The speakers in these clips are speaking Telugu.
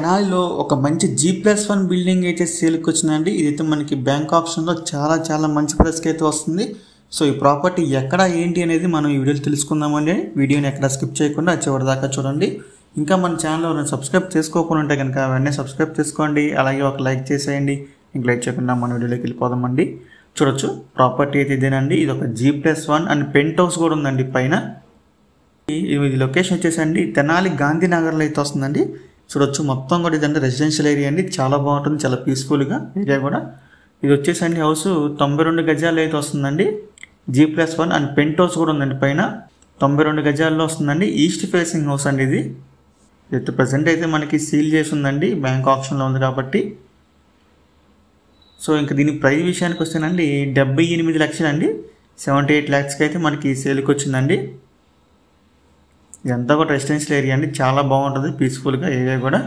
తెనాలిలో ఒక మంచి G+1 బిల్డింగ్ అయితే సేల్కి వచ్చిందండి. ఇదైతే మనకి బ్యాంక్ ఆప్షన్లో చాలా మంచి ప్రైస్కి అయితే వస్తుంది. సో ఈ ప్రాపర్టీ ఎక్కడ ఏంటి అనేది మనం ఈ వీడియోలో తెలుసుకుందామండి. వీడియోని ఎక్కడ స్కిప్ చేయకుండా చివరిదాకా చూడండి. ఇంకా మన ఛానల్లో సబ్స్క్రైబ్ చేసుకోకుండా ఉంటే కనుక వెంటనే సబ్స్క్రైబ్ చేసుకోండి. అలాగే ఒక లైక్ చేసేయండి. ఇంక లైక్ చేయకుండా మన వీడియోలోకి వెళ్ళిపోదామండి. చూడొచ్చు ప్రాపర్టీ అయితే ఇదేనండి. ఇది ఒక G+1 అండ్ పెంట్ హౌస్ కూడా ఉందండి పైన. ఇది లొకేషన్ వచ్చేసండి తెనాలి గాంధీనగర్లో అయితే వస్తుందండి. చూడొచ్చు మొత్తం కూడా ఇదంటే రెసిడెన్షియల్ ఏరియా అండి. చాలా బాగుంటుంది, చాలా పీస్ఫుల్గా ఏరియా కూడా. ఇది వచ్చేసండి హౌస్ 92 గజాలు అయితే వస్తుందండి. G+1 అండ్ పెంట్ హౌస్ కూడా ఉందండి పైన. 92 గజాల్లో వస్తుందండి. ఈస్ట్ ఫేసింగ్ హౌస్ అండి ఇది. ఇది ప్రజెంట్ అయితే మనకి సీల్ చేసి ఉందండి, బ్యాంక్ ఆప్షన్లో ఉంది కాబట్టి. సో ఇంకా దీని ప్రైస్ విషయానికి వస్తేనండి 78 లక్షలు అండి. 78 lakhsకి అయితే మనకి సేల్కి వచ్చిందండి. ఇదంతా కూడా రెసిడెన్షియల్ ఏరియా అండి. చాలా బాగుంటుంది, పీస్ఫుల్గా ఏరియా కూడా.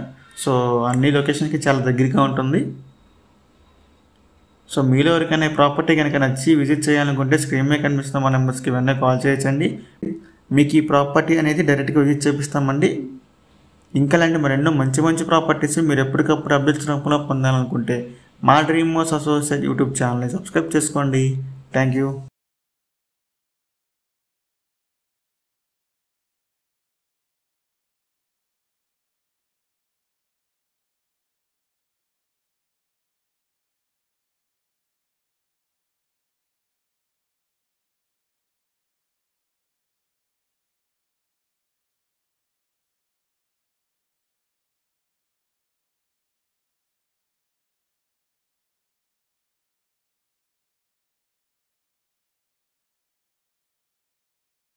సో అన్ని లొకేషన్కి చాలా దగ్గరగా ఉంటుంది. సో మీలో ఎవరికైనా ఈ ప్రాపర్టీ కనుక నచ్చి విజిట్ చేయాలనుకుంటే స్క్రీన్ మీద కనిపిస్తున్న మా నెంబర్స్కి వెంటనే కాల్ చేయొచ్చండి. మీకు ఈ ప్రాపర్టీ అనేది డైరెక్ట్గా విజిట్ చేపిస్తామండి. ఇంకా లాంటి మరెన్నో మంచి ప్రాపర్టీస్ మీరు ఎప్పటికప్పుడు అప్డేట్స్ రూపంలో పొందాలనుకుంటే మా డ్రీమ్ హౌస్ అసోసియేట్ యూట్యూబ్ ఛానల్ని సబ్స్క్రైబ్ చేసుకోండి. Thank you.